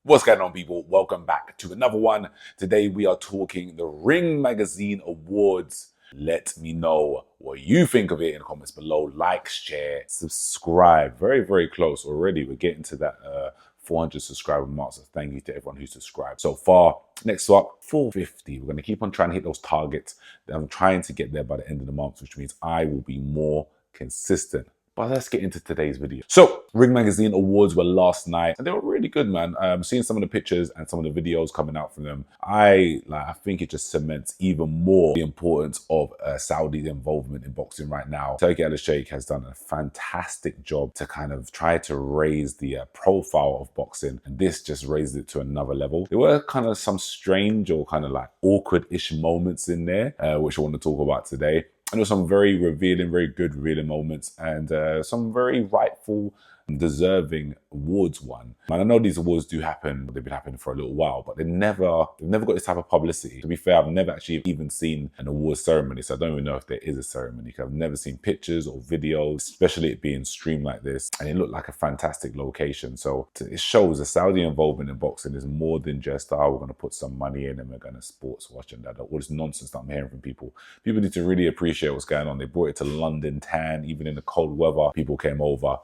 What's going on, people? Welcome back to another one. Today we are talking the Ring Magazine Awards. Let me know what you think of it in the comments below. Like, share, subscribe. Very, very close already. We're getting to that 400 subscriber mark, so thank you to everyone who subscribed so far. Next up, 450. We're going to keep on trying to hit those targets. I'm trying to get there by the end of the month, which means I will be more consistent. But let's get into today's video. So, Ring Magazine Awards were last night, and they were really good, man. Seeing some of the pictures and some of the videos coming out from them, I think it just cements even more the importance of Saudi's involvement in boxing right now. Turki Al-Sheikh has done a fantastic job to kind of try to raise the profile of boxing, and this just raised it to another level. There were kind of some strange or kind of like awkward-ish moments in there, which I want to talk about today. And there were some very revealing, very good revealing moments, and some very rightful and deserving awards won. And I know these awards do happen, they've been happening for a little while, but they've never got this type of publicity. To be fair, I've never actually even seen an awards ceremony, so I don't even know if there is a ceremony, because I've never seen pictures or videos, especially it being streamed like this, and it looked like a fantastic location. So it shows the Saudi involvement in boxing is more than just, oh, we're going to put some money in and we're going to sports watch and that. All this nonsense that I'm hearing from people. People need to really appreciate what's going on. They brought it to London tan, even in the cold weather, people came over.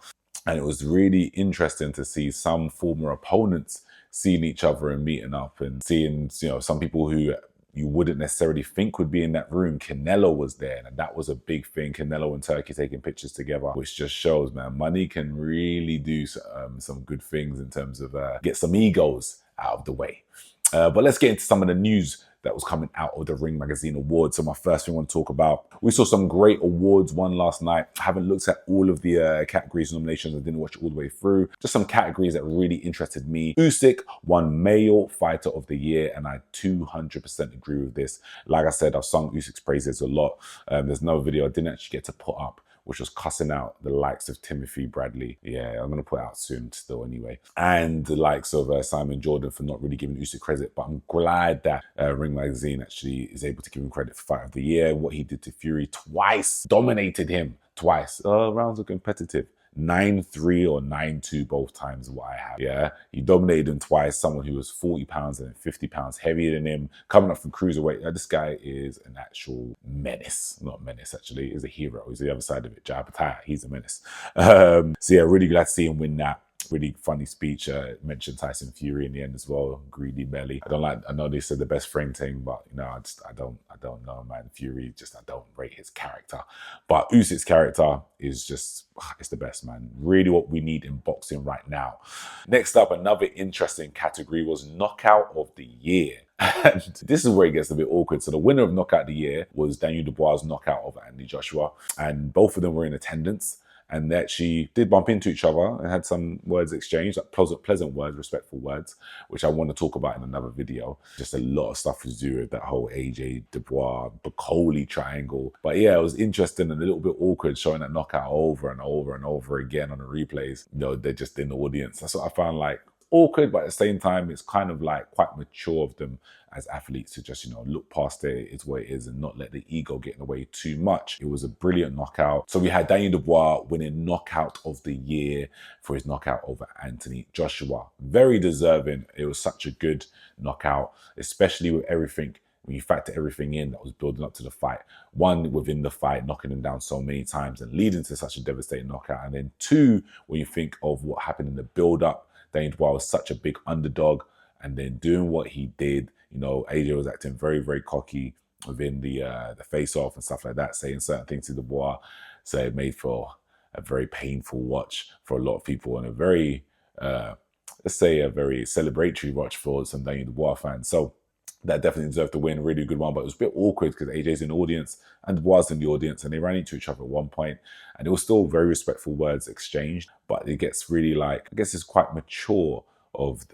And it was really interesting to see some former opponents seeing each other and meeting up, and seeing, you know, some people who you wouldn't necessarily think would be in that room. Canelo was there, and that was a big thing. Canelo and Turkey taking pictures together, which just shows, man, money can really do some good things in terms of get some egos out of the way. But let's get into some of the news that was coming out of the Ring Magazine Awards. So my first thing I want to talk about, we saw some great awards won last night. I haven't looked at all of the categories nominations. I didn't watch it all the way through. Just some categories that really interested me. Usyk won Male Fighter of the Year, and I 200% agree with this. Like I said, I've sung Usyk's praises a lot. There's no video I didn't actually get to put up, which was cussing out the likes of Timothy Bradley. Yeah, I'm going to put it out soon still anyway. And the likes of Simon Jordan for not really giving Usyk credit. But I'm glad that Ring Magazine actually is able to give him credit for Fight of the Year. What he did to Fury twice, dominated him twice. Rounds are competitive. 9-3 or 9-2 both times what I have. Yeah, he dominated him twice. Someone who was 40 pounds and 50 pounds heavier than him, coming up from cruiserweight. This guy is an actual menace. Not menace, actually. He's a hero. He's the other side of it. Jabba, he's a menace. So yeah, really glad to see him win that. Really funny speech. Mentioned Tyson Fury in the end as well. Greedy belly. I know they said the best friend thing, but you know, I don't know, man. Fury, I don't rate his character. But Usyk's character is just, it's the best, man. Really what we need in boxing right now. Next up, another interesting category was Knockout of the Year. And this is where it gets a bit awkward. So the winner of Knockout of the Year was Daniel Dubois' knockout of Anthony Joshua. And both of them were in attendance. And they actually did bump into each other and had some words exchanged, like pleasant words, respectful words, which I want to talk about in another video. Just a lot of stuff to do with that whole AJ Dubois, Bacoli triangle. But yeah, it was interesting and a little bit awkward showing that knockout over and over and over again on the replays. You know, they're just in the audience. That's what I found like awkward, but at the same time, it's kind of like quite mature of them as athletes to just, you know, look past it, it's what it is, and not let the ego get in the way too much. It was a brilliant knockout. So we had Daniel Dubois winning Knockout of the Year for his knockout over Anthony Joshua. Very deserving. It was such a good knockout, especially with everything. When you factor everything in that was building up to the fight. One, within the fight, knocking him down so many times and leading to such a devastating knockout. And then two, when you think of what happened in the build-up, Daniel Dubois was such a big underdog, and then doing what he did, you know, AJ was acting very, very cocky within the face-off and stuff like that, saying certain things to Dubois. So it made for a very painful watch for a lot of people, and a very, let's say, a very celebratory watch for some Daniel Dubois fans. So that definitely deserved to win. Really good one, but it was a bit awkward because AJ's in the audience and Dubois in the audience, and they ran into each other at one point, and it was still very respectful words exchanged, but it gets really like, I guess it's quite mature of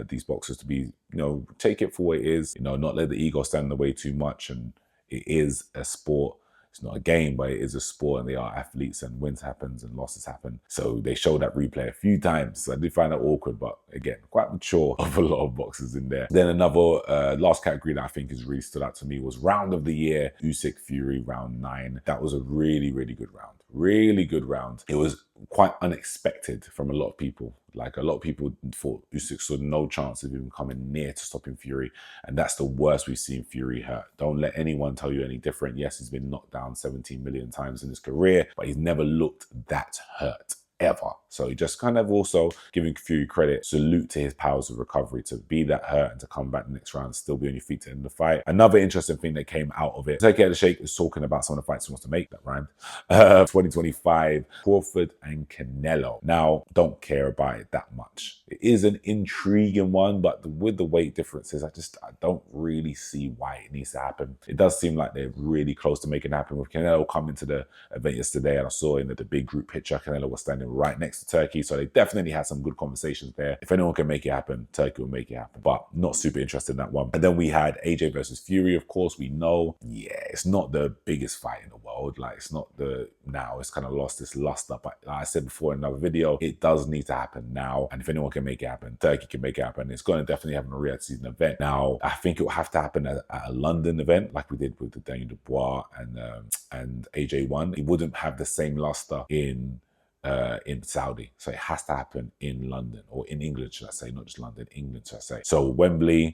these boxers to be, you know, take it for what it is, you know, not let the ego stand in the way too much. And it is a sport. It's not a game, but it is a sport, and they are athletes, and wins happens and losses happen. So they showed that replay a few times. So I did find that awkward, but again, quite mature of a lot of boxers in there. Then another last category that I think has really stood out to me was Round of the Year, Usyk Fury round 9. That was a really, really good round. Really good round. It was quite unexpected from a lot of people. Like a lot of people thought Usyk saw no chance of even coming near to stopping Fury, and that's the worst we've seen Fury hurt. Don't let anyone tell you any different. Yes, he's been knocked down 17 million times in his career, but he's never looked that hurt, ever. So he just kind of also giving Fury credit, salute to his powers of recovery to be that hurt and to come back the next round, still be on your feet to end the fight. Another interesting thing that came out of it, Turkey at the Shake is talking about some of the fights he wants to make, that rhymed. 2025, Crawford and Canelo. Now, don't care about it that much. It is an intriguing one, but with the weight differences, I don't really see why it needs to happen. It does seem like they're really close to making it happen. With Canelo coming to the event yesterday, and I saw in the big group picture, Canelo was standing right next to Turkey, so they definitely had some good conversations there. If anyone can make it happen, Turkey will make it happen, but not super interested in that one. And then we had AJ versus Fury, of course. We know, yeah, it's not the biggest fight in the world. Like, it's not now it's kind of lost its luster, but like I said before in another video, it does need to happen now, and if anyone can make it happen, Turkey can make it happen. It's going to definitely happen a Riyadh season event. Now, I think it will have to happen at a London event, like we did with the Daniel Dubois and AJ one. It wouldn't have the same luster in Saudi. So it has to happen in London, or in England, should I say, not just London, England, should I say. So Wembley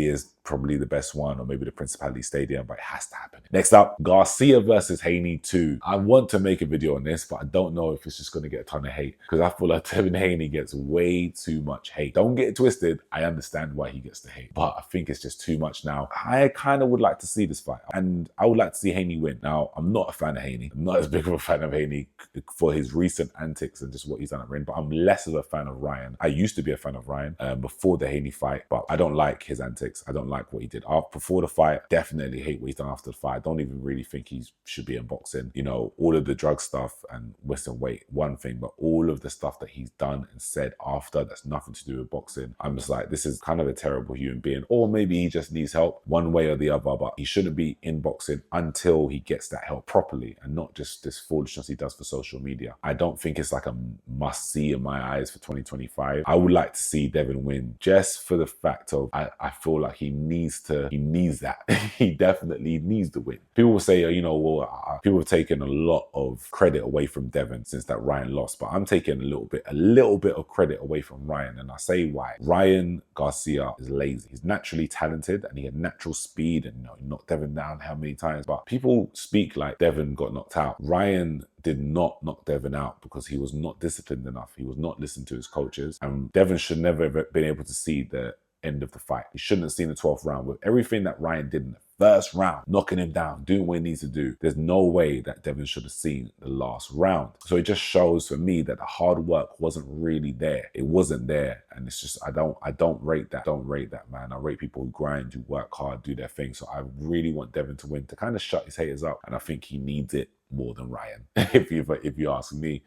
is probably the best one, or maybe the Principality Stadium, but it has to happen. Next up, Garcia versus Haney 2. I want to make a video on this, but I don't know if it's just going to get a ton of hate, because I feel like Devin Haney gets way too much hate. Don't get it twisted. I understand why he gets the hate, but I think it's just too much now. I kind of would like to see this fight, and I would like to see Haney win. Now, I'm not a fan of Haney. I'm not as big of a fan of Haney for his recent antics and just what he's done at ring, but I'm less of a fan of Ryan. I used to be a fan of Ryan before the Haney fight, but I don't like his antics. I don't like what he did before the fight. Definitely hate what he's done after the fight. I don't even really think he should be in boxing. You know, all of the drug stuff and Western weight, one thing, but all of the stuff that he's done and said after, that's nothing to do with boxing. I'm just like, this is kind of a terrible human being, or maybe he just needs help one way or the other, but he shouldn't be in boxing until he gets that help properly, and not just this foolishness he does for social media. I don't think it's like a must-see in my eyes for 2025. I would like to see Devin win, just for the fact of, I feel like he needs that. He definitely needs the win. People will say, you know, well, people have taken a lot of credit away from Devin since that Ryan lost, but I'm taking a little bit of credit away from Ryan, and I'll say why. Ryan Garcia is lazy. He's naturally talented, and he had natural speed, and, you know, he knocked Devin down how many times, but people speak like Devin got knocked out. Ryan did not knock Devin out because he was not disciplined enough. He was not listening to his coaches, and Devin should never have been able to see the end of the fight. He shouldn't have seen the 12th round. With everything that Ryan did in the first round, knocking him down, doing what he needs to do, there's no way that Devin should have seen the last round. So it just shows for me that the hard work wasn't really there. It wasn't there, and it's just, I don't rate that. Don't rate that, man. I rate people who grind, who work hard, do their thing. So I really want Devin to win, to kind of shut his haters up, and I think he needs it more than Ryan, if you ask me.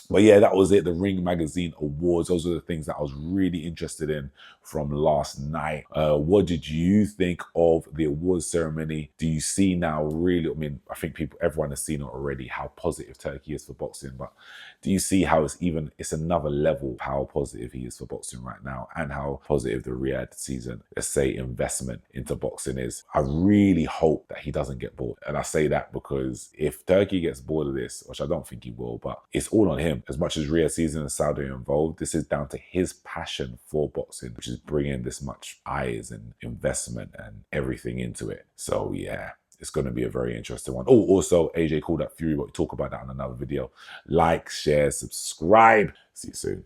But yeah, that was it. The Ring Magazine Awards. Those are the things that I was really interested in from last night. What did you think of the awards ceremony? Do you see now really, I mean, I think everyone has seen it already, how positive Turkey is for boxing, but do you see how it's another level how positive he is for boxing right now, and how positive the Riyadh season, let's say, investment into boxing is? I really hope that he doesn't get bored. And I say that because if Turkey gets bored of this, which I don't think he will, but it's all on him. As much as Riyadh season and Saudi are involved, this is down to his passion for boxing, which is bringing this much eyes and investment and everything into it. So yeah, it's going to be a very interesting one. Oh, also, AJ called up Fury, but we'll talk about that in another video. Like, share, subscribe. See you soon.